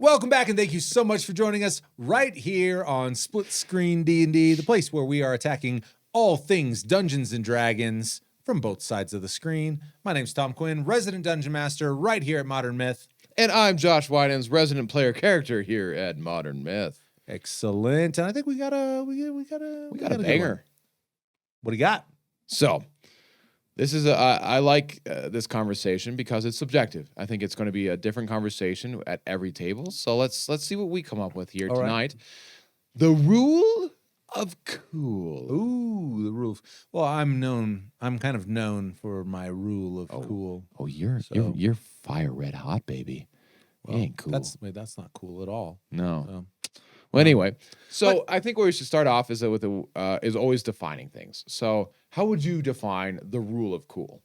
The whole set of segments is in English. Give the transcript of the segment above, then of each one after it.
Welcome back, and thank you so much for joining us right here on Split Screen D&D, the place where we are attacking all things Dungeons & Dragons from both sides of the screen. My name's Tom Quinn, resident Dungeon Master right here at Modern Myth. And I'm Josh Wyden's resident player character here at Modern Myth. Excellent. And I think we got a banger. What do you got? So, this is I like this conversation because it's subjective. I think it's going to be a different conversation at every table. So let's see what we come up with here tonight. Right. The rule of cool. Ooh, the rule. Well, I'm kind of known for my rule of cool. Oh, you're fire red hot, baby. Well, ain't cool. That's not cool at all. No. So. Well, anyway, I think where we should start off is is always defining things. So, how would you define the rule of cool?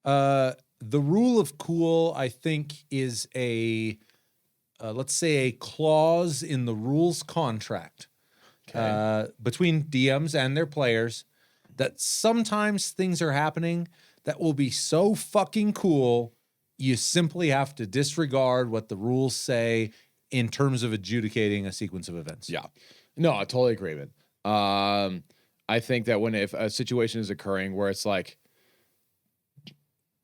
The rule of cool, I think, is let's say a clause in the rules contract between DMs and their players that sometimes things are happening that will be so fucking cool, you simply have to disregard what the rules say in terms of adjudicating a sequence of events. Yeah. No, I totally agree with it. I think that if a situation is occurring where it's like,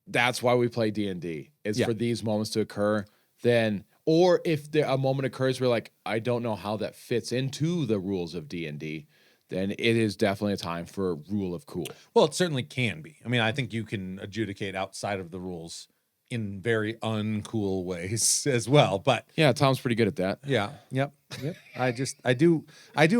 that's why we play D&D, is for these moments to occur, then, or if a moment occurs where like, I don't know how that fits into the rules of D&D, then it is definitely a time for a rule of cool. Well, it certainly can be. I mean, I think you can adjudicate outside of the rules in very uncool ways as well, but yeah, Tom's pretty good at that. Yeah. Yep. I do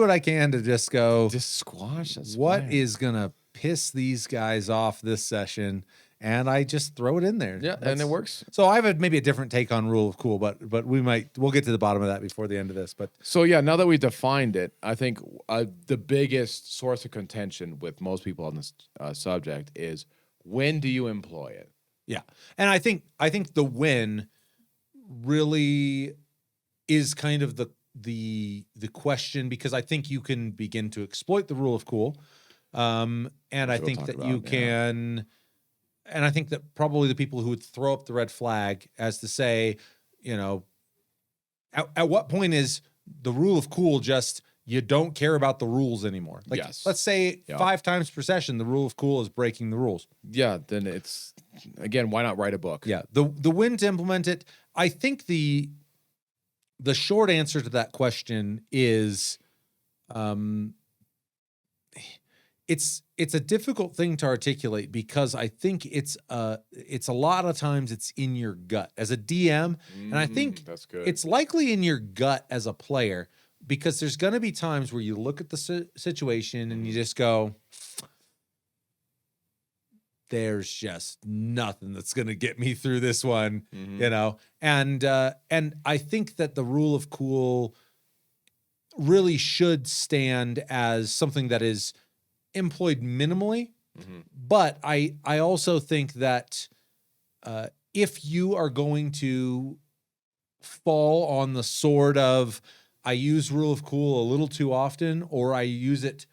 what I can to just go squash. What is gonna piss these guys off this session, and I just throw it in there. Yeah, and it works. So I have maybe a different take on rule of cool, but we'll get to the bottom of that before the end of this. But so yeah, now that we defined it, I think the biggest source of contention with most people on this subject is, when do you employ it? Yeah. And I think the when really is kind of the question, because I think you can begin to exploit the rule of cool. And I think that you can, and I think that probably the people who would throw up the red flag as to say, at what point is the rule of cool just, you don't care about the rules anymore? Like, let's say 5 times per session, the rule of cool is breaking the rules. Yeah, then it's, again, why not write a book? Yeah, the when to implement it, I think the short answer to that question is, it's a difficult thing to articulate, because I think it's a lot of times it's in your gut as a DM, and I think that's good. It's likely in your gut as a player, because there's going to be times where you look at the situation and you just go, there's just nothing that's going to get me through this one, and I think that the rule of cool really should stand as something that is employed minimally, but I also think that if you are going to fall on the sword of, I use rule of cool a little too often, or I use it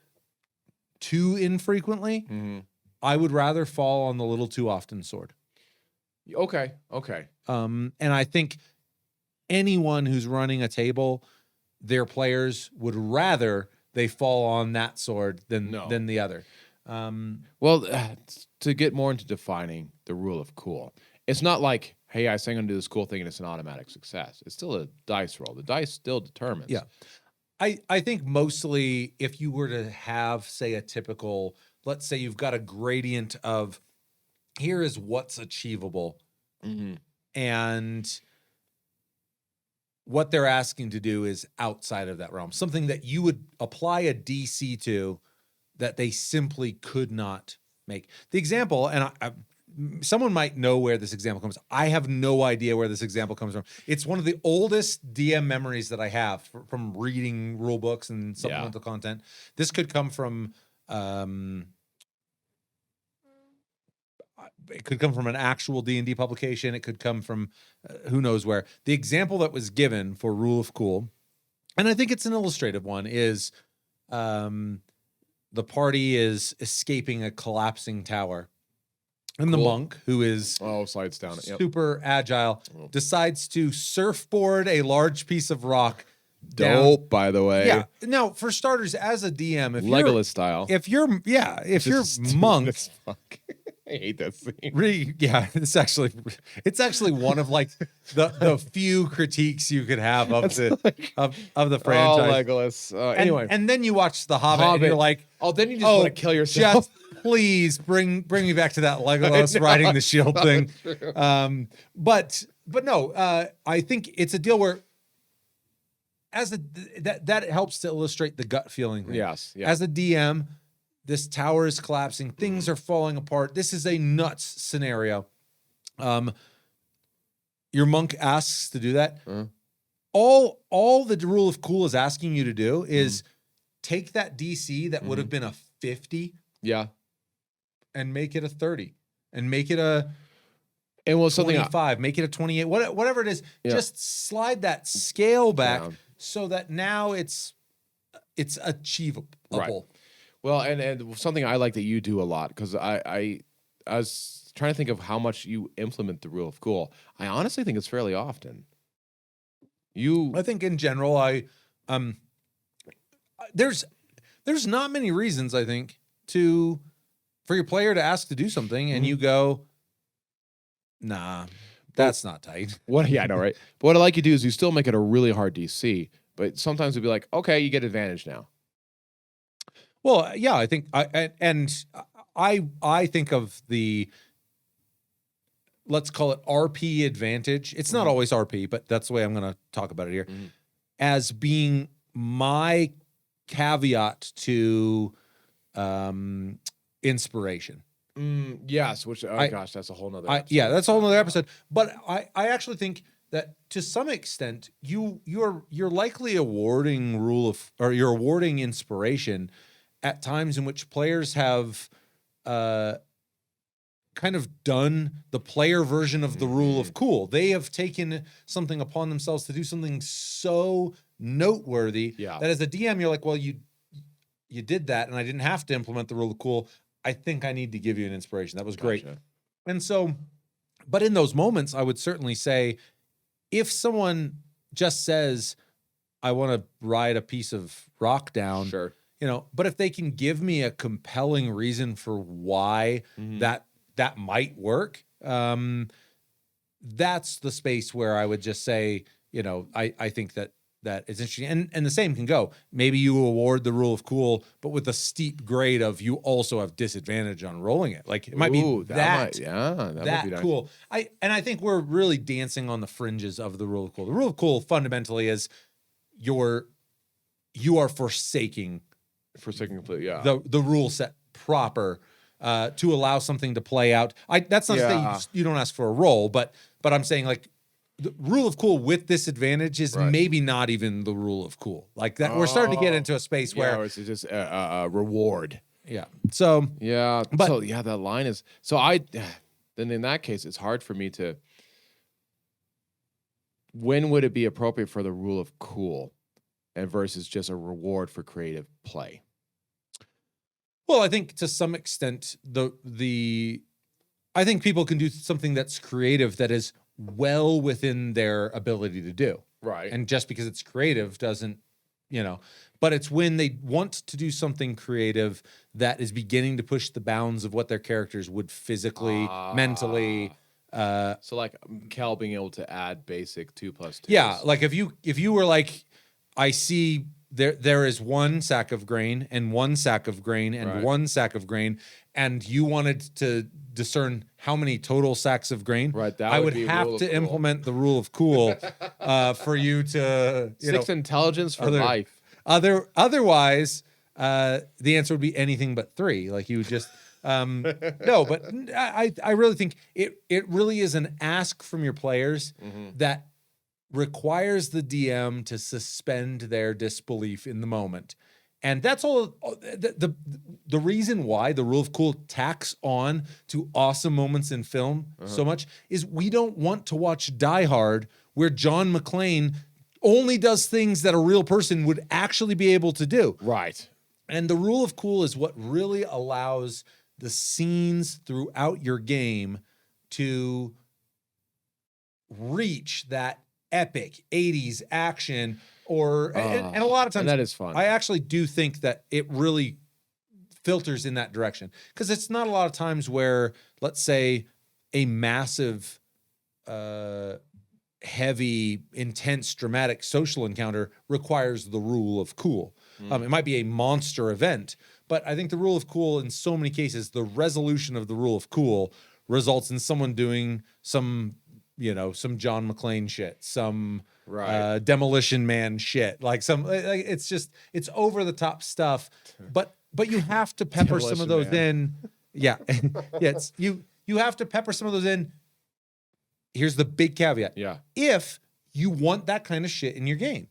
too infrequently, I would rather fall on the little too often sword. Okay. And I think anyone who's running a table, their players would rather they fall on that sword than the other. To get more into defining the rule of cool, it's not like, hey, I say I'm going to do this cool thing and it's an automatic success. It's still a dice roll. The dice still determines. Yeah. I think mostly if you were to have, say, a typical, let's say you've got a gradient of, here is what's achievable. And what they're asking to do is outside of that realm. Something that you would apply a DC to that they simply could not make. The example, and someone might know where this example comes from. I have no idea where this example comes from. It's one of the oldest DM memories that I have from reading rule books and supplemental content. This could come from, it could come from an actual D&D publication. It could come from who knows where. The example that was given for rule of cool, and I think it's an illustrative one, is the party is escaping a collapsing tower. And the monk, who is slides down it. Yep. super agile, decides to surfboard a large piece of rock. Dope, by the way. Yeah. Now, for starters, as a DM, if Legolas style. If you're monk, I hate that scene. It's actually one of like the few critiques you could have of the franchise. Oh, Legolas. Anyway, and then you watch The Hobbit, and you're like, then you just want to kill yourself. Just please bring me back to that Legolas riding the shield thing. But no, I think it's a deal where that helps to illustrate the gut feeling thing. Yes. As a DM, this tower is collapsing, things are falling apart. This is a nuts scenario. Your monk asks to do that. All the rule of cool is asking you to do is take that DC that would have been a 50. Yeah. And make it a 30. And make it a 25. Make it a 28. Whatever it is, just slide that scale back so that now it's achievable. Right. Well, and something I like that you do a lot, because I was trying to think of how much you implement the rule of cool. I honestly think it's fairly often. I think in general, there's not many reasons, I think, for your player to ask to do something and you go, nah, that's not tight. I know, right? But what I like you do is you still make it a really hard DC, but sometimes it'd be like, okay, you get advantage now. Well, yeah, I think I think of the, let's call it RP advantage. It's not always RP, but that's the way I'm going to talk about it here, as being my caveat to inspiration. Yes, which gosh, that's a whole nother episode. That's a whole nother episode. But I actually think that to some extent you're likely awarding you're awarding inspiration at times in which players have kind of done the player version of the rule of cool. They have taken something upon themselves to do something so noteworthy that as a DM you're like, well, you did that and I didn't have to implement the rule of cool. I think I need to give you an inspiration. That was great. And so, but in those moments, I would certainly say, if someone just says, I want to ride a piece of rock down, but if they can give me a compelling reason for why that might work, that's the space where I would just say, I think that it's interesting. And the same can go. Maybe you award the rule of cool, but with a steep grade of you also have disadvantage on rolling it. Like it might be that might be nice. Cool. I think we're really dancing on the fringes of the rule of cool. The rule of cool fundamentally is you are forsaking completely, the rule set proper to allow something to play out. That's not to say you don't ask for a roll, but I'm saying like the rule of cool with disadvantage is maybe not even the rule of cool. Like that, we're starting to get into a space where it's just a reward. Yeah. So that line is then in that case, it's hard for me to. When would it be appropriate for the rule of cool, and versus just a reward for creative play? Well, I think to some extent I think people can do something that's creative that is well within their ability to do. Right. And just because it's creative doesn't, but it's when they want to do something creative that is beginning to push the bounds of what their characters would physically, mentally. So like Kel being able to add basic 2+2. Yeah. Like if you were like, I see there is one sack of grain and one sack of grain and one sack of grain, and you wanted to discern how many total sacks of grain, I would have to implement the rule of cool for you to 6 intelligence for life. Otherwise, the answer would be anything but 3. Like you would just no. But I really think it really is an ask from your players that requires the DM to suspend their disbelief in the moment. And that's all the reason why the rule of cool tacks on to awesome moments in film so much is we don't want to watch Die Hard where John McClane only does things that a real person would actually be able to do. Right. And the rule of cool is what really allows the scenes throughout your game to reach that epic 80s action and a lot of times that is fun. I actually do think that it really filters in that direction, because it's not a lot of times where, let's say, a massive heavy, intense, dramatic social encounter requires the rule of cool. It might be a monster event, but I think the rule of cool, in so many cases, the resolution of the rule of cool results in someone doing some John McClane shit, some Demolition Man shit, it's over the top stuff, but you have to pepper some of those in. Yeah. Yes. You have to pepper some of those in. Here's the big caveat. Yeah. If you want that kind of shit in your game.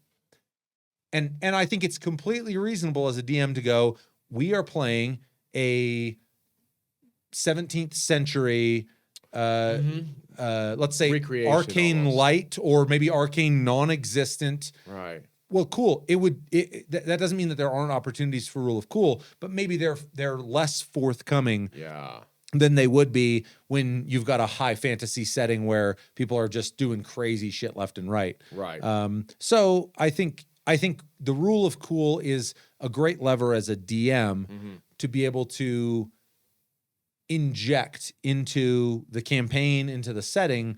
And I think it's completely reasonable as a DM to go, we are playing a 17th century, let's say arcane light, or maybe arcane non-existent. Right. Well, cool. That doesn't mean that there aren't opportunities for rule of cool, but maybe they're less forthcoming. Yeah. Than they would be when you've got a high fantasy setting where people are just doing crazy shit left and right. Right. So I think the rule of cool is a great lever as a DM to be able to inject into the campaign, into the setting,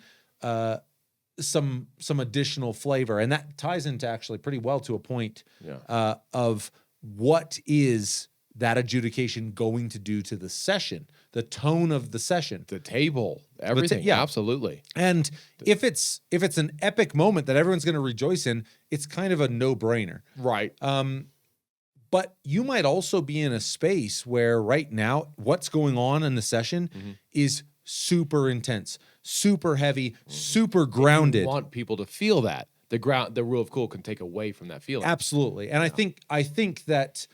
some additional flavor. And that ties into actually pretty well to a point of what is that adjudication going to do to the session, the tone of the session, the table, everything. Absolutely. And if it's an epic moment that everyone's going to rejoice in, it's kind of a no-brainer. Right. But you might also be in a space where right now what's going on in the session is super intense, super heavy, super grounded. You want people to feel that. The rule of cool can take away from that feeling. Absolutely. And I think that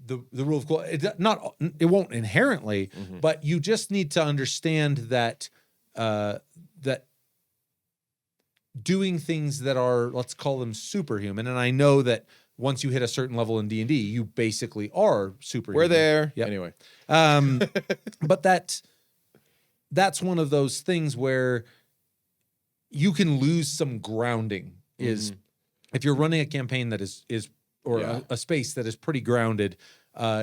the rule of cool, it won't inherently, but you just need to understand that that doing things that are, let's call them superhuman, and I know that once you hit a certain level in D&D, you basically are superhuman. We're there. Yep. Anyway. But that's one of those things where you can lose some grounding, is if you're running a campaign that is a space that is pretty grounded,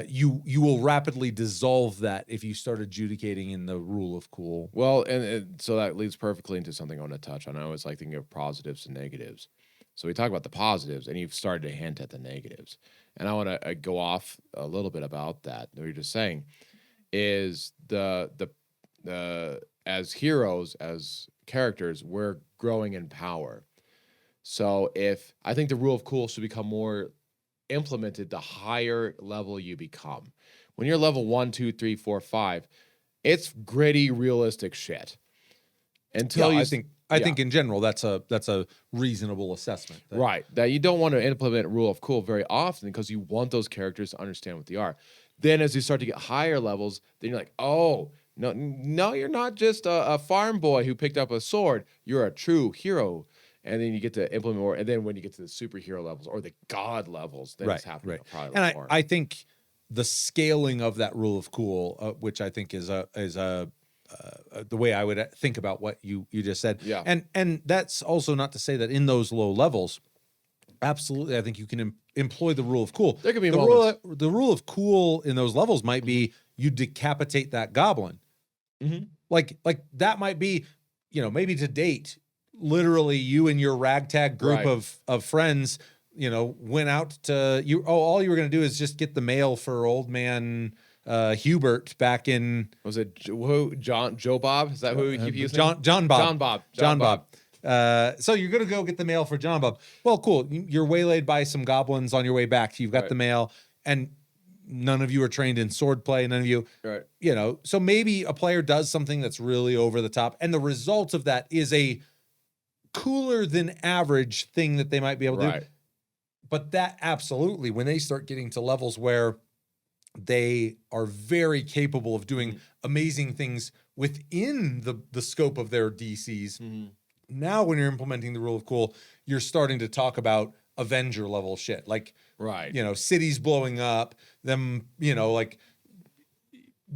you will rapidly dissolve that if you start adjudicating in the rule of cool. Well, and so that leads perfectly into something I want to touch on. I always like thinking of positives and negatives. So we talk about the positives, and you've started to hint at the negatives. And I want to go off a little bit about that. What you're just saying is the as heroes, as characters, we're growing in power. So I think the rule of cool should become more implemented the higher level you become. When you're level 1, 2, 3, 4, 5, it's gritty, realistic shit. I think in general that's a reasonable assessment. Right. That you don't want to implement rule of cool very often because you want those characters to understand what they are. Then as you start to get higher levels, then you're like, oh, no, you're not just a farm boy who picked up a sword. You're a true hero. And then you get to implement more. And then when you get to the superhero levels or the god levels, then it's happening. Right. And I think the scaling of that rule of cool, which I think is the way I would think about what you just said. Yeah. And that's also not to say that in those low levels, absolutely, I think you can employ the rule of cool. There can be the rule of cool in those levels might be you decapitate that goblin. Like that might be, maybe to date, literally you and your ragtag group of friends, went out to all you were going to do is just get the mail for old man Hubert back in. Was it Joe Bob? Is that who we keep using? John Bob. So you're going to go get the mail for John Bob. Well, cool. You're waylaid by some goblins on your way back. You've got the mail, and none of you are trained in swordplay. None of you, so maybe a player does something that's really over the top, and the result of that is a cooler than average thing that they might be able to do. But that absolutely, when they start getting to levels where they are very capable of doing amazing things within the scope of their DCs. Now, when you're implementing the rule of cool, you're starting to talk about Avenger level shit, like cities blowing up, them,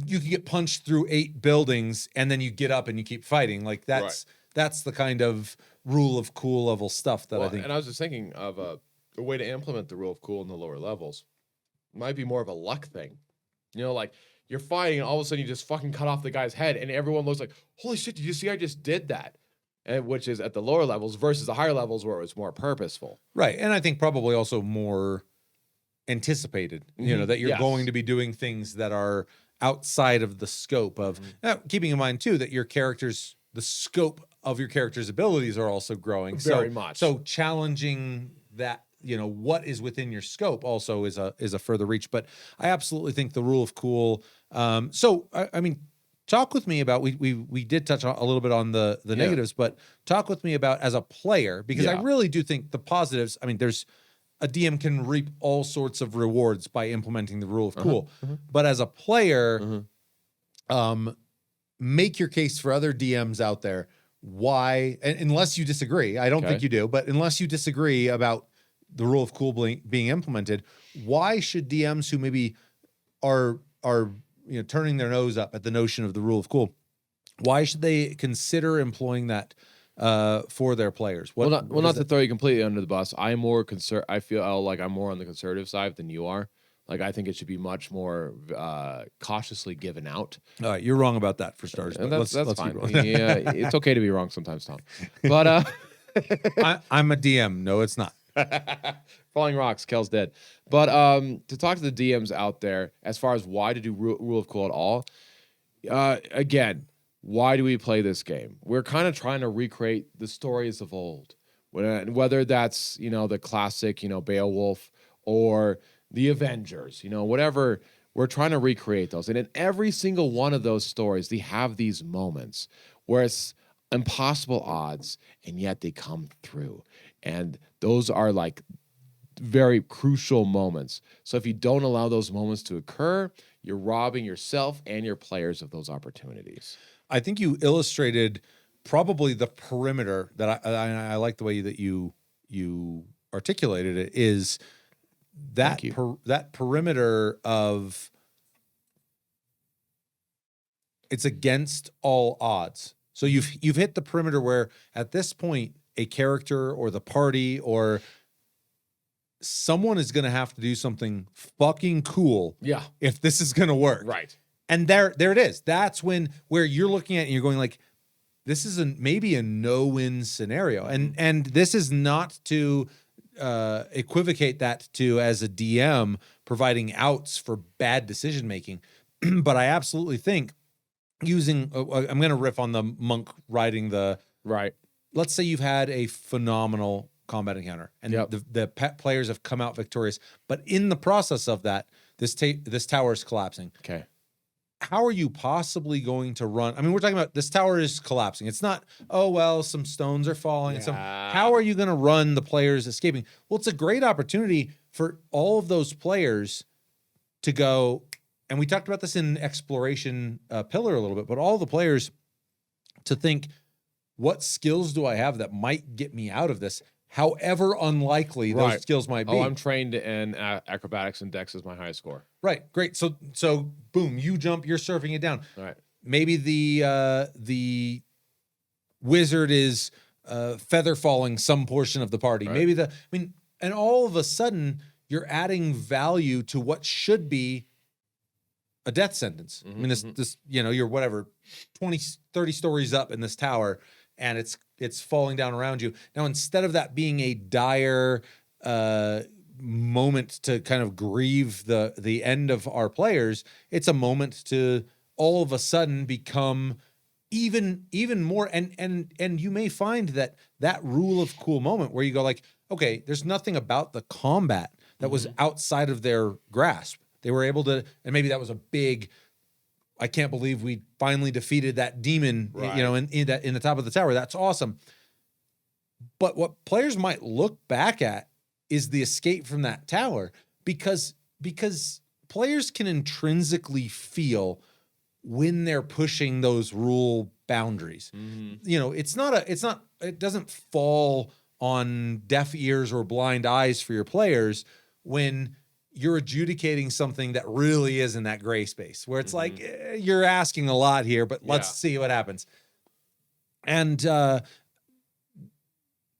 you can get punched through 8 buildings and then you get up and you keep fighting. Like that's the kind of rule of cool level stuff that I think. And I was just thinking of a way to implement the rule of cool in the lower levels. It might be more of a luck thing. You know, like you're fighting and all of a sudden you just fucking cut off the guy's head and everyone looks like, holy shit, did you see I just did that? And which is at the lower levels versus the higher levels where it was more purposeful. Right. And I think probably also more anticipated, you know, that you're going to be doing things that are outside of the scope of keeping in mind too that the scope of your character's abilities are also growing very much. So challenging that, you know, what is within your scope also is a further reach. But I absolutely think the rule of cool. So I mean, talk with me about we did touch a little bit on the negatives, but talk with me about as a player, because I really do think the positives. I mean, there's a DM can reap all sorts of rewards by implementing the rule of cool. But as a player, make your case for other DMs out there. Why, unless you disagree, I don't think you do, but unless you disagree about the rule of cool being implemented, why should DMs who maybe are you know turning their nose up at the notion of the rule of cool, why should they consider employing that for their players? Not to throw you completely under the bus. I feel like I'm more on the conservative side than you are. Like I think it should be much more cautiously given out. All right, you're wrong about that for starters. And that's fine. Yeah, it's okay to be wrong sometimes, Tom. But I'm a DM. No, it's not. Falling rocks, Kel's dead. But to talk to the DMs out there, as far as why to do rule of cool at all, again, why do we play this game? We're kind of trying to recreate the stories of old, whether that's, you know, the classic, you know, Beowulf or the Avengers, you know, whatever. We're trying to recreate those. And in every single one of those stories, they have these moments where it's impossible odds, and yet they come through. And those are like very crucial moments. So if you don't allow those moments to occur, you're robbing yourself and your players of those opportunities. I think you illustrated probably the perimeter that I like the way that you articulated it, is that that perimeter of it's against all odds. So you've hit the perimeter where at this point a character or the party or someone is going to have to do something fucking cool. Yeah. If this is going to work. Right. And there it is. That's where you're looking at it and you're going like, this is maybe a no-win scenario. And this is not to equivocate that to, as a DM, providing outs for bad decision-making. But I absolutely think using, I'm going to riff on the monk riding the, right. Let's say you've had a phenomenal combat encounter and the players have come out victorious, but in the process of that, this tower is collapsing. Okay. How are you possibly going to run? I mean, we're talking about this tower is collapsing. It's not, oh, well, some stones are falling. And how are you going to run the players escaping? Well, it's a great opportunity for all of those players to go, and we talked about this in exploration pillar a little bit, but all the players to think, what skills do I have that might get me out of this? However unlikely those skills might be. Oh, I'm trained in acrobatics and dex is my highest score. Right, great. So boom, you jump, you're surfing it down. All right. Maybe the wizard is feather falling some portion of the party. Right. Maybe and all of a sudden you're adding value to what should be a death sentence. I mean, this you know, you're whatever 20, 30 stories up in this tower, and it's falling down around you. Now, instead of that being a dire moment to kind of grieve the end of our players, it's a moment to all of a sudden become even more. And you may find that rule of cool moment where you go like, okay, there's nothing about the combat that was outside of their grasp. They were able to, and maybe that was a big, I can't believe we finally defeated that demon, you know, in the top of the tower. That's awesome. But what players might look back at is the escape from that tower, because players can intrinsically feel when they're pushing those rule boundaries. You know, it doesn't fall on deaf ears or blind eyes for your players when you're adjudicating something that really is in that gray space where it's like, you're asking a lot here, but let's see what happens. And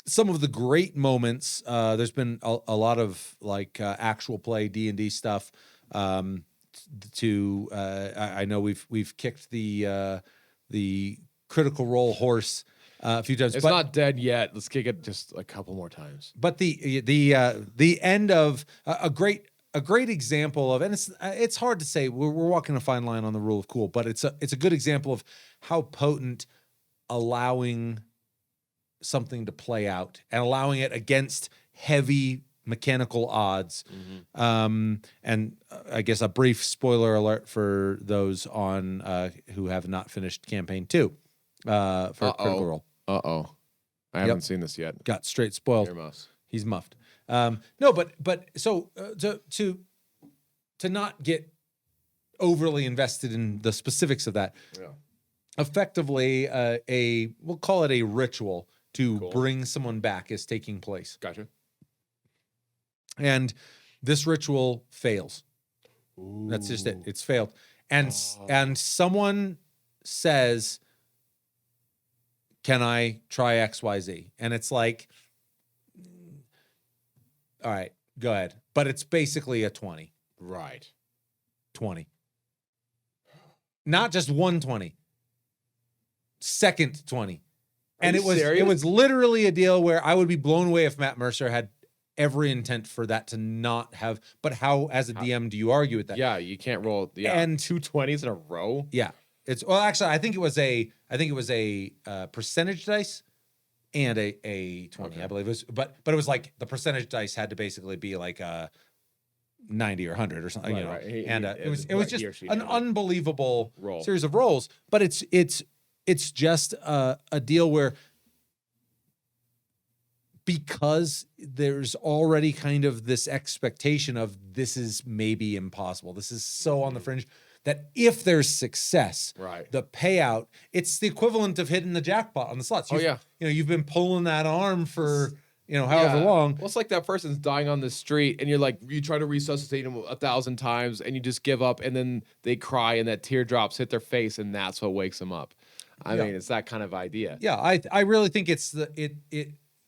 some of the great moments, there's been a lot of like actual play D&D stuff. I know we've kicked the Critical Role horse a few times. It's not dead yet. Let's kick it just a couple more times. But the end of a great example of, and it's hard to say, we're walking a fine line on the rule of cool, but it's a good example of how potent allowing something to play out and allowing it against heavy mechanical odds. And I guess a brief spoiler alert for those on who have not finished campaign 2 for Critical Role. I haven't seen this yet. Got straight spoiled. Earmuffs. He's muffed. No, but so to not get overly invested in the specifics of that. Yeah. Effectively, we'll call it a ritual to bring someone back is taking place. Gotcha. And this ritual fails. Ooh. That's just it. It's failed. And someone says, "Can I try XYZ?" And it's like, all right, go ahead. But it's basically a 20. Right. 20. Not just 120. Second 20. And it was literally a deal where I would be blown away if Matt Mercer had every intent for that to not have. But how, as a DM, do you argue with that? Yeah, you can't roll. Yeah, and 2 20s in a row. Yeah, actually, I think it was a percentage dice and a 20. Okay. I believe it was, but it was like the percentage dice had to basically be like 90 or 100 or something, Right. And it was just an unbelievable series of rolls. But it's just a deal where, because there's already kind of this expectation of this is maybe impossible, this is so on the fringe, that if there's success, the payout, it's the equivalent of hitting the jackpot on the slots. You've been pulling that arm for however long. Well, it's like that person's dying on the street, and you try to resuscitate them 1,000 times, and you just give up, and then they cry, and that teardrops hit their face, and that's what wakes them up. I mean, it's that kind of idea. Yeah, I really think it's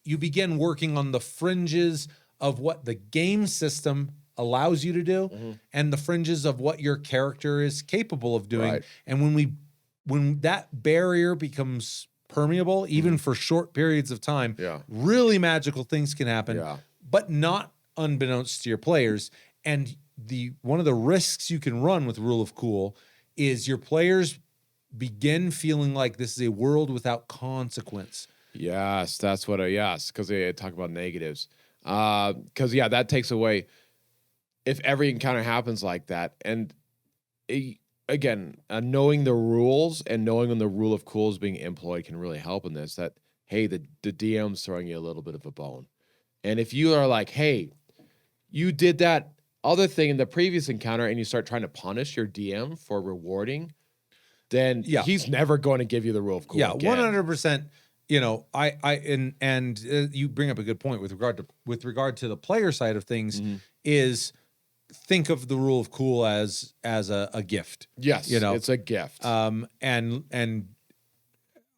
you begin working on the fringes of what the game system allows you to do, and the fringes of what your character is capable of doing. Right. And when that barrier becomes permeable, even for short periods of time, really magical things can happen, but not unbeknownst to your players. And one of the risks you can run with Rule of Cool is your players begin feeling like this is a world without consequence. Yes, that's what because they talk about negatives. Because that takes away, if every encounter happens like that, and again, knowing the rules and knowing when the Rule of Cool is being employed can really help in this. That, hey, the DM's throwing you a little bit of a bone. And if you are like, hey, you did that other thing in the previous encounter, and you start trying to punish your DM for rewarding, then he's never going to give you the Rule of Cool. Yeah, 100%. You bring up a good point with regard to the player side of things. Is think of the Rule of Cool as a gift. Yes, it's a gift. And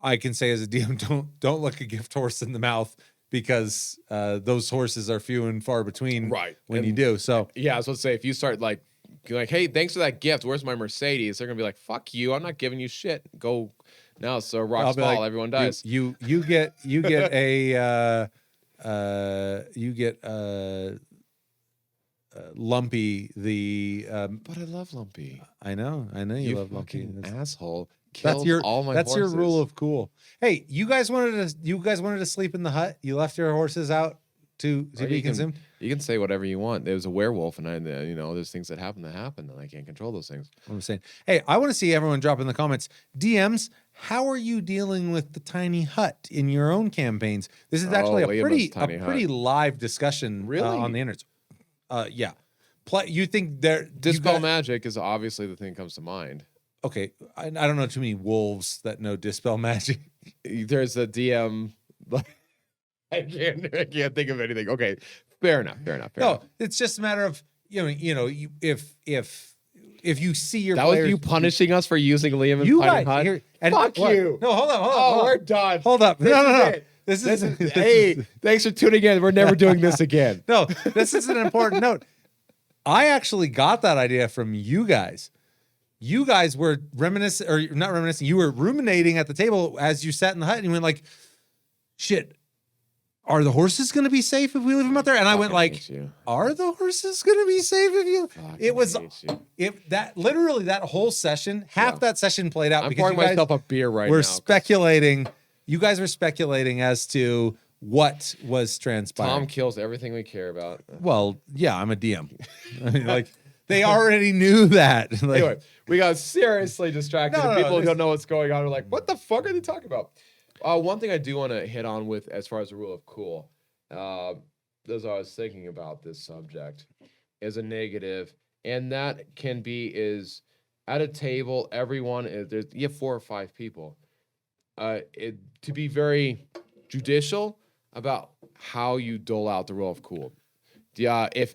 I can say as a DM, don't look a gift horse in the mouth, because those horses are few and far between. Right. When you do. So I was going to say, if you start like, hey, thanks for that gift, where's my Mercedes? They're gonna be like, fuck you, I'm not giving you shit. Go now. So rocks fall, like, everyone dies. You get Lumpy, but I love Lumpy. I know you love Lumpy. Asshole. That's all my horses. Your Rule of Cool. Hey, you guys wanted to sleep in the hut? You left your horses out to be consumed? You can say whatever you want. There was a werewolf, and there's things that happen, and I can't control those things. I'm saying, hey, I want to see everyone drop in the comments. DMs, how are you dealing with the tiny hut in your own campaigns? This is actually a pretty live discussion on the internet. Yeah. You think Dispel Magic is obviously the thing that comes to mind. Okay, I don't know too many wolves that know Dispel Magic. There's a DM. I can't think of anything. Okay, fair enough. No, it's just a matter of if you see your that players, was you punishing us for using Liam and you Fighting guys Hut. here, and Fuck what? you. No, hold on. Oh, we're done. Hold up. This No. is it. This is Hey, thanks for tuning in. We're never doing this again. no. This is an important note. I actually got that idea from you guys. You guys were reminiscing, or not reminiscing. You were ruminating at the table as you sat in the hut, and you went like, "Shit, are the horses going to be safe if we leave them out there?" And I went like, "Are the horses going to be safe if you?" It was that whole session, half that session played out. I'm because pouring you guys myself a beer right now. We're speculating. You guys were speculating as to what was transpiring. Tom kills everything we care about. Well, yeah, I'm a DM. I mean, like they already knew that. Like, anyway, we got seriously distracted. People who don't know what's going on are like, "What the fuck are they talking about?" One thing I do want to hit on with as far as the rule of cool, as I was thinking about this subject, is a negative, and that can be is at a table, everyone you have 4 or 5 people. To be very judicial about how you dole out the rule of cool. Yeah, if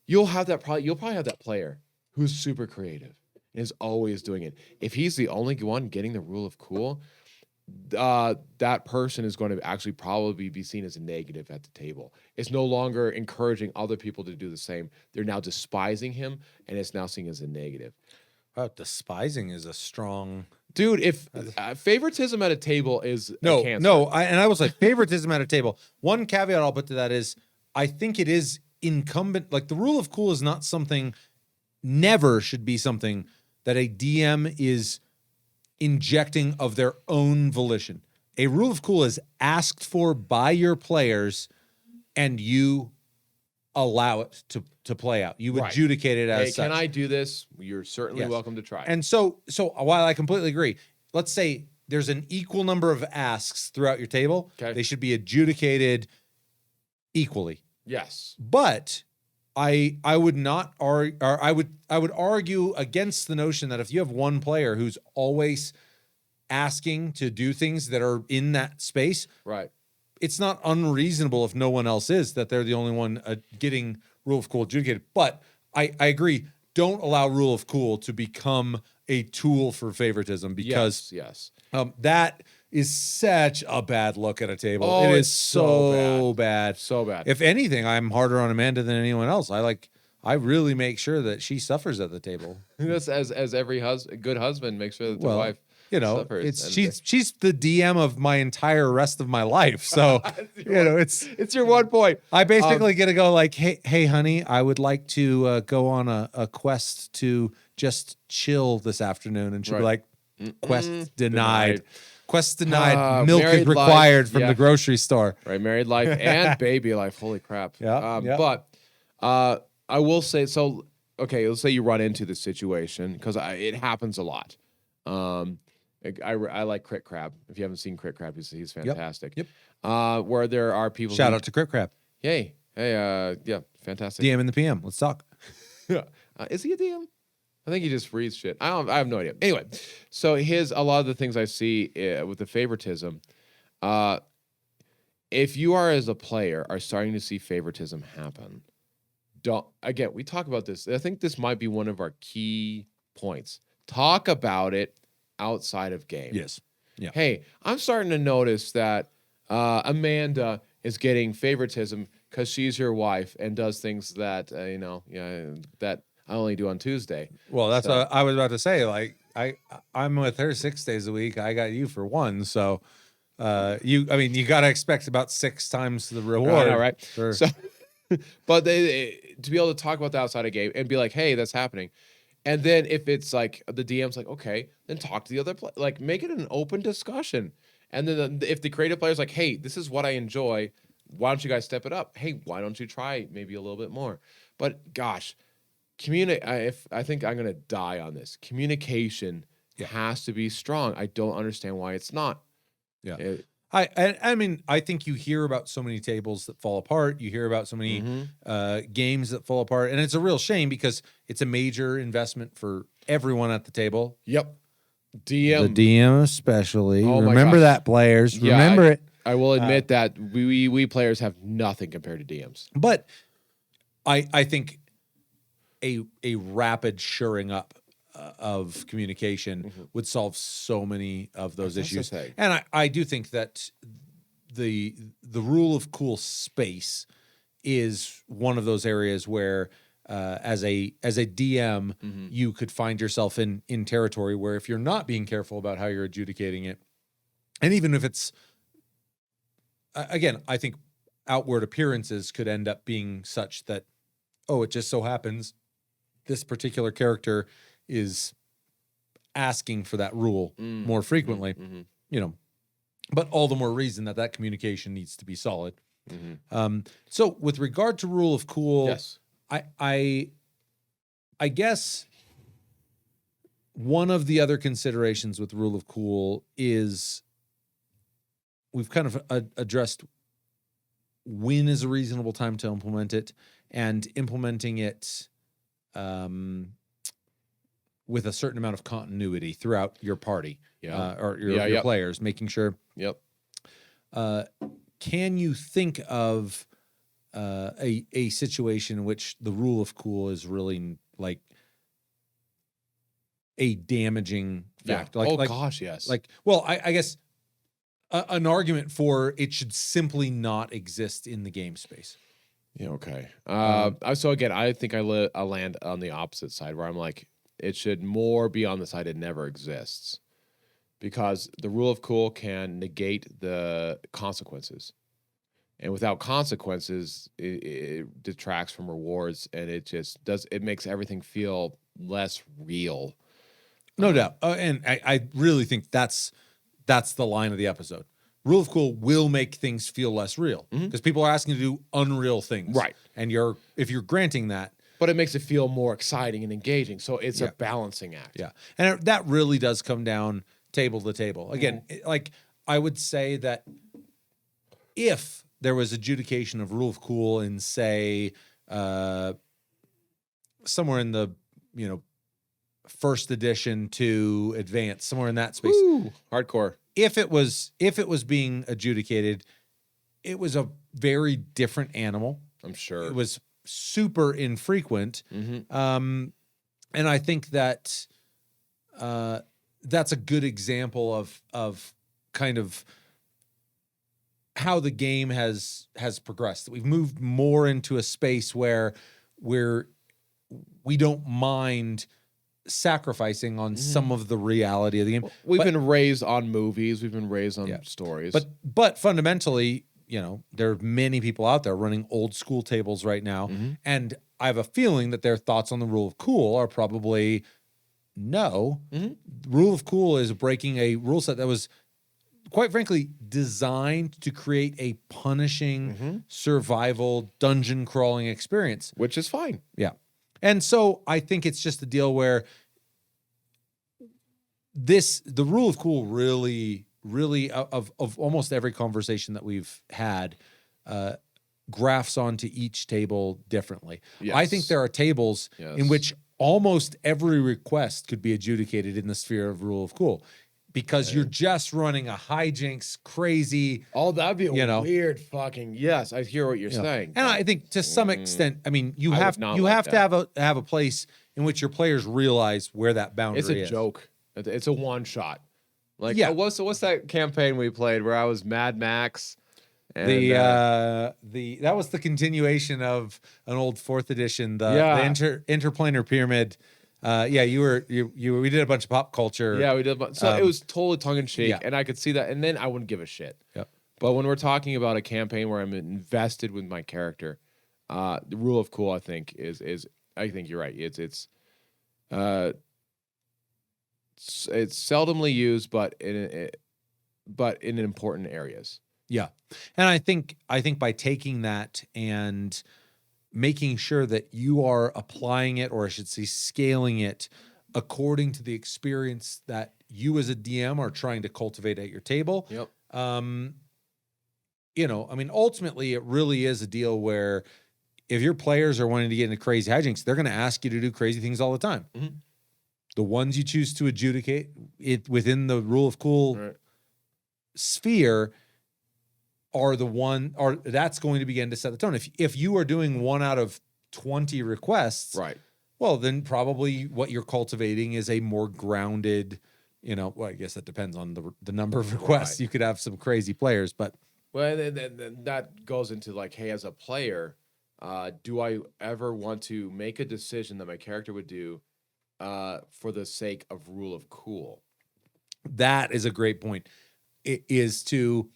you'll probably have that player who's super creative and is always doing it. If he's the only one getting the rule of cool, that person is going to actually probably be seen as a negative at the table. It's no longer encouraging other people to do the same. They're now despising him, and it's now seen as a negative. Despising is a strong... Dude, if favoritism at a table is no, a cancer. No, I will say favoritism at a table. One caveat I'll put to that is I think it is incumbent, like the rule of cool is not something, never should be something that a DM is injecting of their own volition. A rule of cool is asked for by your players and you allow it to play out. You adjudicate it as such. Can I do this? You're certainly welcome to try. And so while I completely agree, let's say there's an equal number of asks throughout your table. Okay. They should be adjudicated equally. Yes. But I would not argue, or I would argue against the notion that if you have one player who's always asking to do things that are in that space, right, it's not unreasonable if no one else is, that they're the only one getting rule of cool adjudicated. But I agree, don't allow rule of cool to become a tool for favoritism, because that is such a bad look at a table. Oh, it is so bad. So bad. If anything, I'm harder on Amanda than anyone else. I really make sure that she suffers at the table. That's as every good husband makes sure that the wife suffers. She's the DM of my entire rest of my life. So it's your one point. I basically get to go like, hey, honey, I would like to go on a quest to just chill this afternoon, and she'll be like, quest denied. Quest denied. Milk is required from the grocery store. Right, married life and baby life. Holy crap. But I will say, so okay, let's say you run into this situation, because it happens a lot. I like Crit Crab. If you haven't seen Crit Crab, he's fantastic. Yep. Where there are people. Shout out to Crit Crab. Hey, fantastic. DM in the PM. Let's talk. Is he a DM? I think he just reads shit. I have no idea. Anyway, so a lot of the things I see with the favoritism, if you are as a player are starting to see favoritism happen, we talk about this. I think this might be one of our key points. Talk about it outside of game. Yes. Yeah. Hey, I'm starting to notice that Amanda is getting favoritism because she's your wife and does things that that I only do on Tuesday. Well, that's what I was about to say. Like I'm with her 6 days a week. I got you for 1. So you got to expect about 6 times the reward. I know, right? Sure. So, but to be able to talk about the outside of game and be like, hey, that's happening. And then if it's like the DM's like, okay, then talk to the other player. Like, make it an open discussion. And then if the creative player's like, hey, this is what I enjoy, why don't you guys step it up? Hey, why don't you try maybe a little bit more? But gosh, I think I'm gonna die on this. Communication has to be strong. I don't understand why it's not. Yeah. I mean, I think you hear about so many tables that fall apart. You hear about so many games that fall apart, and it's a real shame because it's a major investment for everyone at the table. Yep. DM. The DM especially. Oh remember that, players. Yeah, remember it. I will admit that we players have nothing compared to DMs. But I think a rapid shoring up of communication would solve so many of those issues. And I do think that the rule of cool space is one of those areas where as a DM, you could find yourself in territory where if you're not being careful about how you're adjudicating it, and even if it's, again, I think outward appearances could end up being such that, oh, it just so happens this particular character is asking for that rule more frequently, you know, but all the more reason that communication needs to be solid. So with regard to rule of cool, yes. I guess one of the other considerations with rule of cool is we've kind of addressed when is a reasonable time to implement it, and implementing it with a certain amount of continuity throughout your party or your players, making sure. Yep. Can you think of a situation in which the rule of cool is really like a damaging factor? Gosh, yes. Well, I guess an argument for it should simply not exist in the game space. Yeah, okay. So again, I think I land on the opposite side where I'm like, it should more be on the side it never exists, because the rule of cool can negate the consequences, and without consequences, it detracts from rewards, and it makes everything feel less real. No doubt, and I really think that's the line of the episode. Rule of cool will make things feel less real because people are asking to do unreal things, right? And if you're granting that. But it makes it feel more exciting and engaging. So it's a balancing act. Yeah. And that really does come down table to table. Again, like I would say that if there was adjudication of rule of cool in, say, somewhere in the, first edition to advanced, somewhere in that space. Ooh, hardcore. If it was being adjudicated, it was a very different animal. I'm sure. It was super infrequent. And I think that that's a good example of kind of how the game has progressed. We've moved more into a space where we don't mind sacrificing on some of the reality of the game. We've been raised on movies. We've been raised on stories. But fundamentally, there are many people out there running old school tables right now. And I have a feeling that their thoughts on the rule of cool are probably no. Rule of cool is breaking a rule set that was, quite frankly, designed to create a punishing survival dungeon crawling experience. Which is fine. Yeah. And so I think it's just a deal where the rule of cool really of almost every conversation that we've had graphs onto each table differently. Yes. I think there are tables in which almost every request could be adjudicated in the sphere of rule of cool, because you're just running a hijinks crazy. Oh, that'd be a weird fucking yes. I hear what you're saying, and I think to some extent, I mean, you have to have a place in which your players realize where that boundary is. It's a joke. It's a one shot. What's that campaign we played where I was Mad Max? And, that was the continuation of an old 4th edition, the interplanar pyramid. We did a bunch of pop culture. Yeah, we did. So it was totally tongue in cheek, and I could see that, and then I wouldn't give a shit. Yep. But when we're talking about a campaign where I'm invested with my character, the rule of cool, I think, is I think you're right. It's seldomly used, but in important areas. Yeah, and I think by taking that and making sure that you are applying it, or I should say scaling it, according to the experience that you as a DM are trying to cultivate at your table. Yep. I mean, ultimately, it really is a deal where if your players are wanting to get into crazy hijinks, they're going to ask you to do crazy things all the time. The ones you choose to adjudicate it within the rule of cool sphere are that's going to begin to set the tone. If you are doing 1 out of 20 requests, Right. well, then probably what you're cultivating is a more grounded, well, I guess that depends on the number of requests. Right. You could have some crazy players, but. Well, then that goes into like, hey, as a player, do I ever want to make a decision that my character would do for the sake of rule of cool? That is a great point. It is to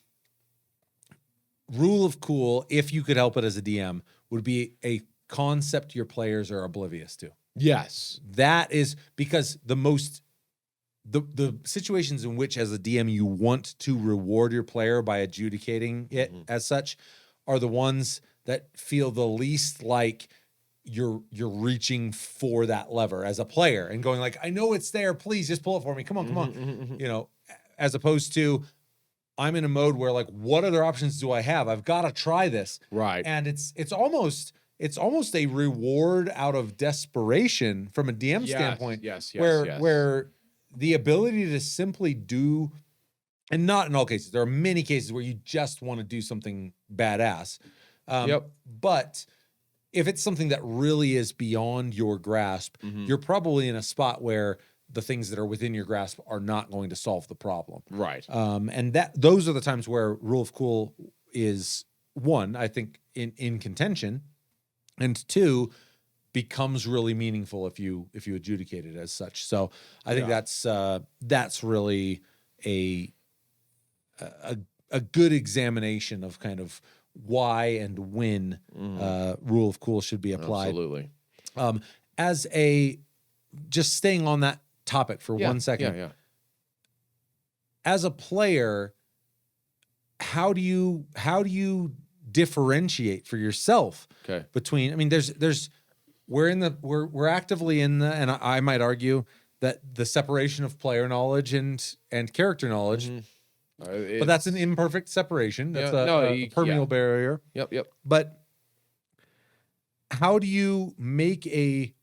rule of cool, if you could help it as a DM, would be a concept your players are oblivious to. Yes. That is because the situations in which as a DM you want to reward your player by adjudicating it as such are the ones that feel the least like you're reaching for that lever as a player and going like, I know it's there, please just pull it for me. Come on. As opposed to I'm in a mode where like, what other options do I have? I've got to try this. Right. And it's almost a reward out of desperation from a DM standpoint. Yes. Where the ability to simply do, and not in all cases, there are many cases where you just want to do something badass. But if it's something that really is beyond your grasp, you're probably in a spot where the things that are within your grasp are not going to solve the problem. Right. And those are the times where rule of cool is, one, I think in contention, and two, becomes really meaningful if you adjudicate it as such. So I think that's really a good examination of kind of why and when rule of cool should be applied. Absolutely. Just staying on that topic for 1 second. Yeah. As a player, how do you differentiate for yourself between? I mean, we're actively in the, and I might argue that the separation of player knowledge and character knowledge, but that's an imperfect separation. That's a permeable barrier. Yep. But how do you make a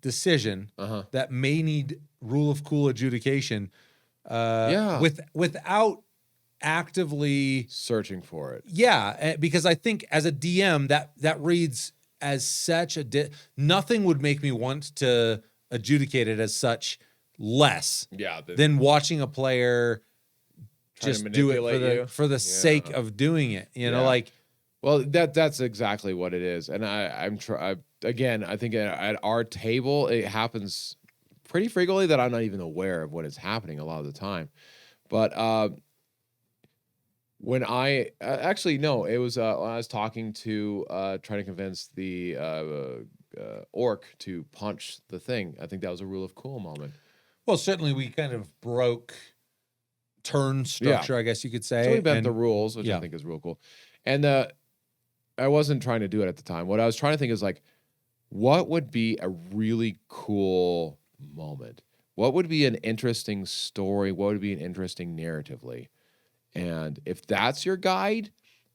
decision that may need rule of cool adjudication without actively searching for it? Yeah, because I think as a DM that reads as such nothing would make me want to adjudicate it as such less than watching a player just do it for the sake of doing it. Well, that's exactly what it is. And I think at our table, it happens pretty frequently that I'm not even aware of what is happening a lot of the time. But when it was when I was talking to trying to convince the orc to punch the thing. I think that was a rule of cool moment. Well, certainly we kind of broke turn structure, I guess you could say. So we bent the rules, which I think is real cool. And I wasn't trying to do it at the time. What I was trying to think is like, what would be a really cool moment? What would be an interesting story? What would be an interesting narratively? And if that's your guide,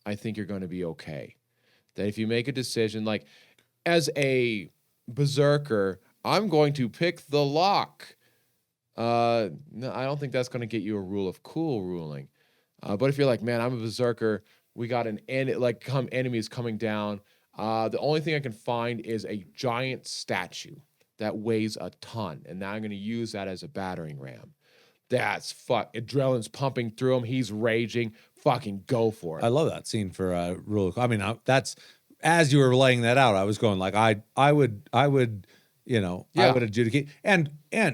I think you're going to be okay. That if you make a decision, like as a berserker, I'm going to pick the lock. No, I don't think that's going to get you a rule of cool ruling. But if you're like, man, I'm a berserker, we got enemies coming down. The only thing I can find is a giant statue that weighs a ton, and now I'm going to use that as a battering ram. That's adrenaline's pumping through him. He's raging. Fucking go for it. I love that scene for rule of. I mean, that's as you were laying that out, I was going like, I would, I would adjudicate. And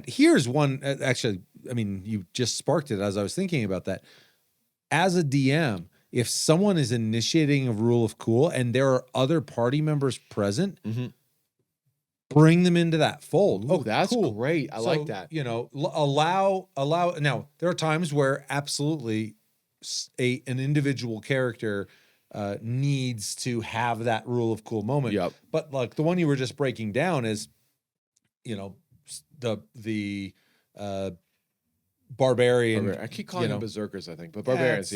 here's one. Actually, I mean, you just sparked it as I was thinking about that. As a DM, if someone is initiating a rule of cool and there are other party members present, bring them into that fold. Ooh, that's cool. Great. I like that. Allow. Now, there are times where absolutely an individual character needs to have that rule of cool moment. Yep. But like the one you were just breaking down is, the barbarian. I keep calling them berserkers, I think, but barbarians,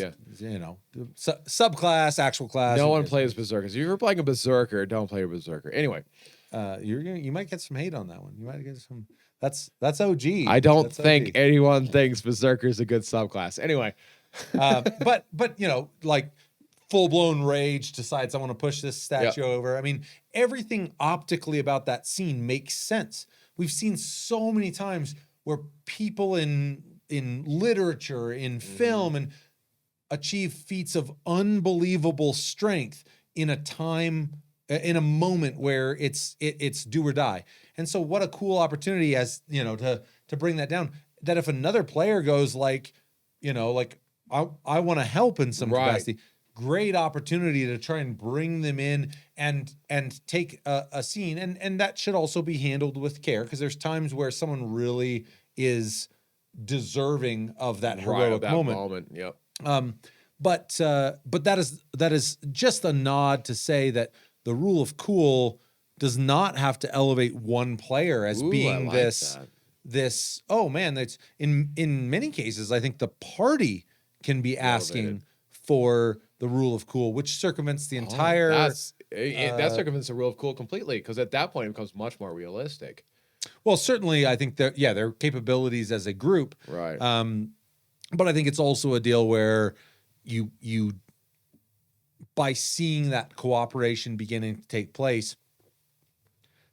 subclass, actual class. No one plays berserkers. If you're playing a berserker, don't play a berserker. Anyway. You might get some hate on that one. You might get some. That's OG. I don't think anyone thinks berserker is a good subclass. Anyway, but like full-blown rage, decides I want to push this statue over. I mean, everything optically about that scene makes sense. We've seen so many times where people in literature, in film, and achieve feats of unbelievable strength in a moment where it's do or die. And so what a cool opportunity, as you know, to bring that down, that if another player goes like, you know, like I want to help in some capacity, great opportunity to try and bring them in and take a scene. And that should also be handled with care, because there's times where someone really is deserving of that heroic moment. Yep. But that is just a nod to say that the rule of cool does not have to elevate one player as being like this. Oh man, that's in many cases, I think the party can be asking for the rule of cool, which circumvents the entire. That circumvents the rule of cool completely, because at that point it becomes much more realistic. Well, certainly, I think that their capabilities as a group, right? But I think it's also a deal where you by seeing that cooperation beginning to take place,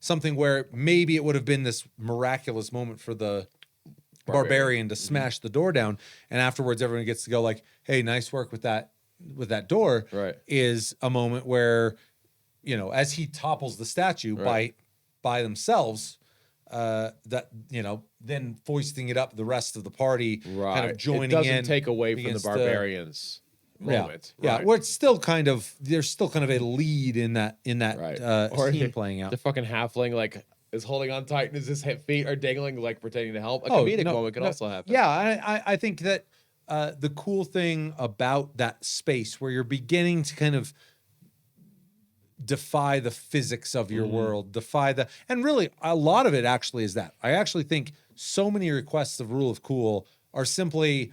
something where maybe it would have been this miraculous moment for the barbarian to smash the door down, and afterwards everyone gets to go like, hey, nice work with that door, is a moment where, you know, as he topples the statue by themselves, that, you know, then foisting it up the rest of the party, kind of joining in. It doesn't take away from the barbarians moment. Where it's still kind of, there's still kind of a lead in that scene playing out. The fucking halfling like is holding on tight and his feet are dangling, like pretending to help. A comedic moment can also happen. Yeah, I think that the cool thing about that space where you're beginning to kind of defy the physics of your world, and really a lot of it actually is that. I actually think so many requests of rule of cool are simply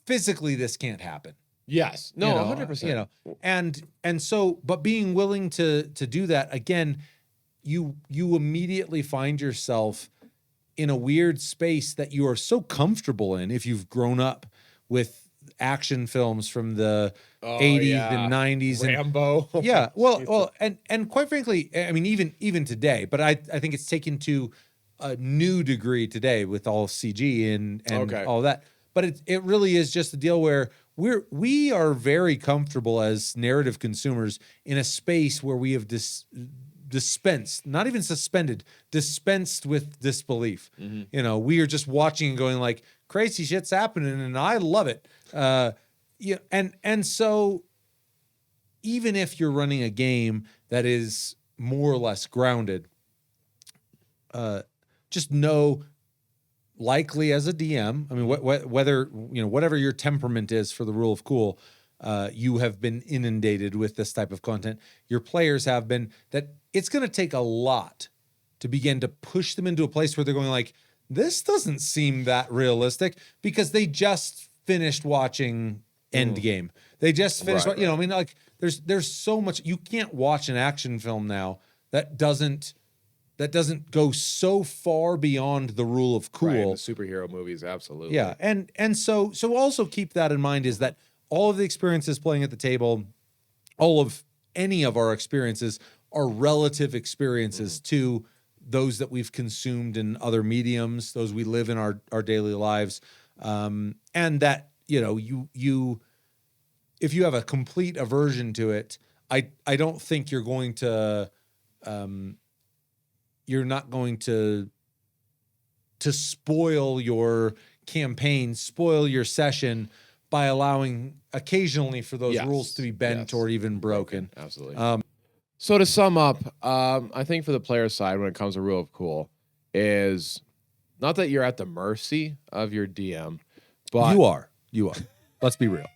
physically this can't happen. Yes. No, 100%. You know, and so, but being willing to do that, again, you immediately find yourself in a weird space that you are so comfortable in if you've grown up with action films from the 80s and 90s. Rambo. And, well, and quite frankly, I mean, even today, but I think it's taken to a new degree today with all CG and all that. But it really is just a deal where we are very comfortable as narrative consumers in a space where we have dispensed, not even suspended, dispensed with disbelief. You know, we are just watching and going like, crazy shit's happening and I love it. And so even if you're running a game that is more or less grounded, just know, likely as a DM, I mean, whether, you know, whatever your temperament is for the rule of cool, you have been inundated with this type of content. Your players have been, that it's going to take a lot to begin to push them into a place where they're going like, this doesn't seem that realistic, because they just finished watching Endgame. They just finished, you know, I mean, like there's so much, you can't watch an action film now that doesn't go so far beyond the rule of cool. Right, the superhero movies, absolutely. Yeah, and so also keep that in mind, is that all of the experiences playing at the table, all of any of our experiences are relative experiences to those that we've consumed in other mediums, those we live in our daily lives, and that, you know, you if you have a complete aversion to it, I don't think you're going to you're not going to spoil your campaign, spoil your session by allowing occasionally for those rules to be bent or even broken. Absolutely. So to sum up, I think for the player side, when it comes to rule of cool, is not that you're at the mercy of your DM, but you are. Let's be real.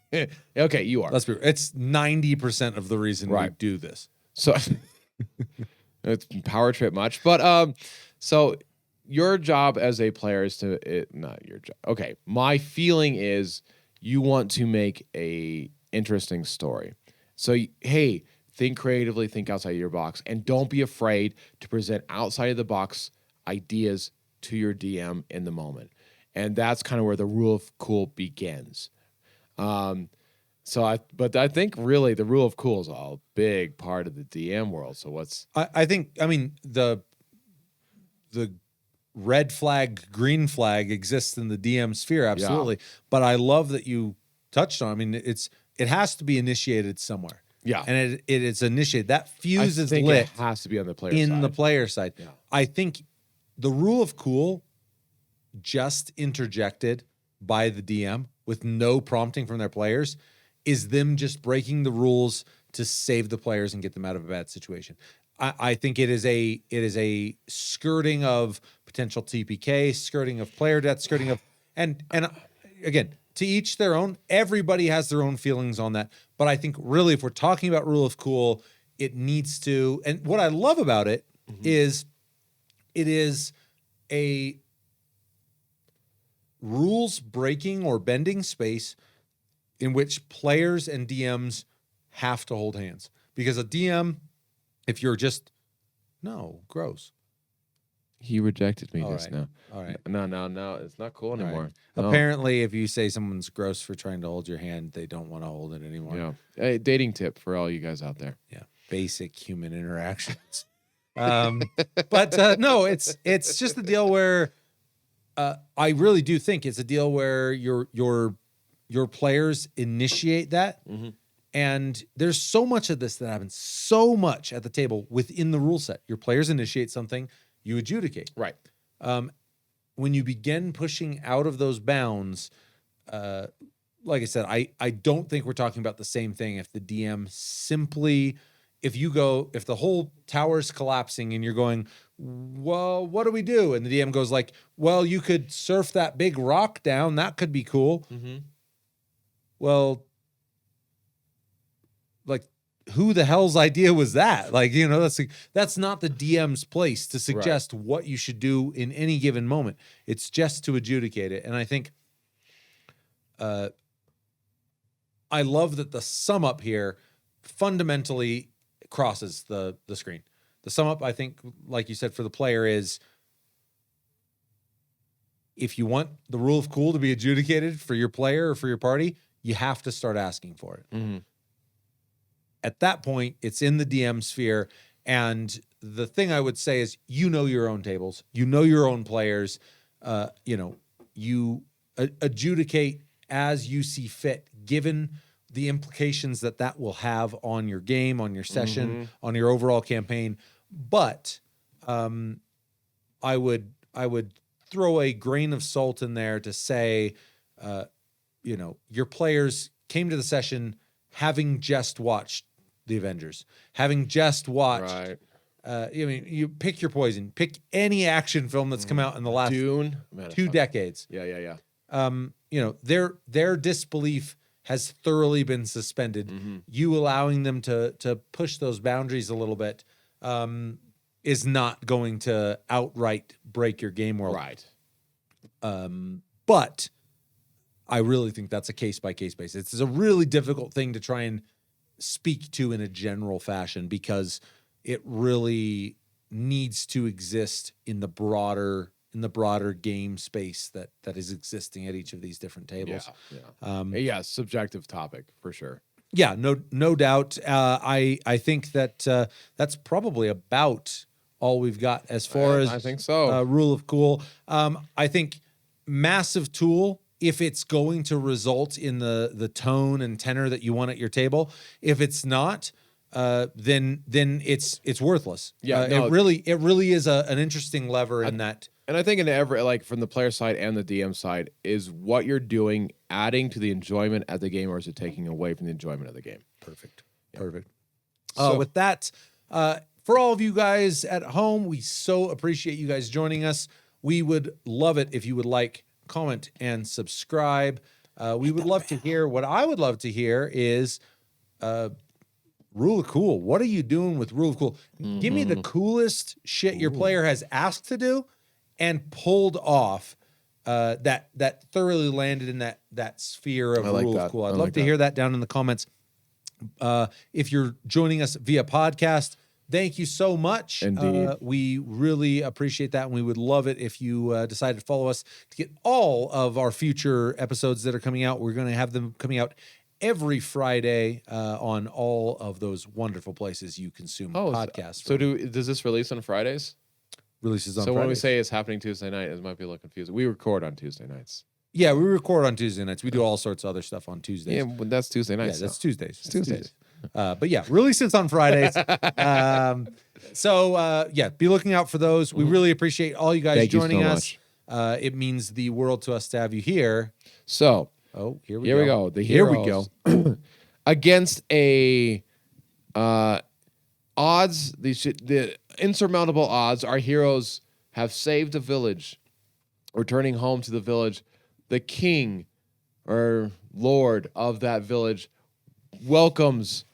Okay, you are. Let's be real. It's 90% of the reason we do this. So it's power trip much, but so your job as a player is not your job. Okay, my feeling is you want to make a interesting story. So hey, think creatively, think outside your box, and don't be afraid to present outside of the box ideas to your DM in the moment. And that's kind of where the rule of cool begins. But I think really the rule of cool is a big part of the DM world. So I mean, the red flag, green flag exists in the DM sphere, absolutely. Yeah. But I love that you touched on. I mean, it has to be initiated somewhere. Yeah, and it is initiated. That fuse is lit. It has to be on the player in side. the player side. Yeah. I think the rule of cool, just interjected by the DM with no prompting from their players, is them just breaking the rules to save the players and get them out of a bad situation. I think it is a skirting of potential TPK, skirting of player death, skirting of and again, to each their own. Everybody has their own feelings on that. But I think really, if we're talking about rule of cool, it needs to. And what I love about it is it is a rules breaking or bending space in which players and DMs have to hold hands. Because a DM, if you're just, no, gross. He rejected me just now. All right. No. It's not cool anymore. Right. No. Apparently, if you say someone's gross for trying to hold your hand, they don't want to hold it anymore. Yeah. Hey, dating tip for all you guys out there. Yeah. Basic human interactions. But no, it's just a deal where I really do think it's a deal where your players initiate that. Mm-hmm. And there's so much of this that happens so much at the table within the rule set. Your players initiate something. You adjudicate. Right. When you begin pushing out of those bounds, like I said, I don't think we're talking about the same thing. If the DM simply, if the whole tower's collapsing and you're going, well, what do we do? And the DM goes like, well, you could surf that big rock down. That could be cool. Mm-hmm. Well, like, who the hell's idea was that? Like, that's not the DM's place to suggest what you should do in any given moment. It's just to adjudicate it. And I think I love that the sum up here fundamentally crosses the screen. The sum up, I think, like you said, for the player is, if you want the rule of cool to be adjudicated for your player or for your party, you have to start asking for it. Mm-hmm. At that point, it's in the DM sphere. And the thing I would say is, your own tables, your own players, you adjudicate as you see fit, given the implications that will have on your game, on your session, on your overall campaign. But I would throw a grain of salt in there to say, your players came to the session having just watched the Avengers, having just watched, you pick your poison, pick any action film that's come out in the last Dune, 2 decades. Yeah. Their disbelief has thoroughly been suspended. Mm-hmm. You allowing them to push those boundaries a little bit is not going to outright break your game world. Right. But I really think that's a case-by-case basis. It's a really difficult thing to try and speak to in a general fashion, because it really needs to exist in the broader game space that is existing at each of these different tables. Yeah. Subjective topic for sure. Yeah, no doubt. I think that that's probably about all we've got as far as I think so. Rule of cool. I think massive tool if it's going to result in the tone and tenor that you want at your table. If it's not, then it's worthless. Yeah, no, it really is an interesting lever in that. And I think in every, from the player side and the DM side, is what you're doing adding to the enjoyment of the game, or is it taking away from the enjoyment of the game? Perfect. So, with that, for all of you guys at home, we so appreciate you guys joining us. We would love it if you would like, comment, and subscribe. We would love to hear. What I would love to hear is Rule of Cool. What are you doing with Rule of Cool? Give me the coolest shit your player has asked to do and pulled off that thoroughly landed in that sphere of Rule of Cool. I'd love to hear that down in the comments. If you're joining us via podcast, thank you so much. Indeed. We really appreciate that, and we would love it if you decided to follow us to get all of our future episodes that are coming out. We're going to have them coming out every Friday on all of those wonderful places you consume podcasts. So does this release on Fridays? Releases on So Fridays. when we say it's happening Tuesday night, it might be a little confusing. We record on Tuesday nights. Yeah, we record on Tuesday nights. We do all sorts of other stuff on Tuesdays. Yeah, but that's Tuesday nights. Yeah, that's Tuesdays. It's Tuesdays. But yeah, releases on Fridays. So be looking out for those. We really appreciate all you guys joining us. It means the world to us to have you here. So, here we go. The heroes against a odds. The insurmountable odds. Our heroes have saved a village. Returning home to the village, the king or lord of that village welcomes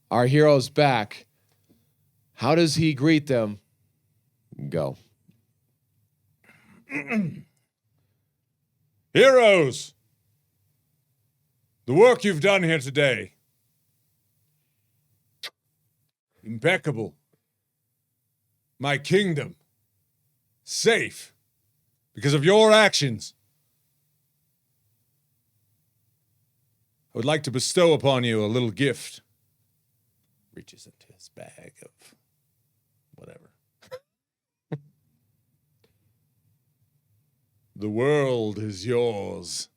our heroes back. How does he greet them? Go. Heroes, the work you've done here today, impeccable. My kingdom, safe. Because of your actions, I would like to bestow upon you a little gift. Reaches into his bag of whatever. The world is yours.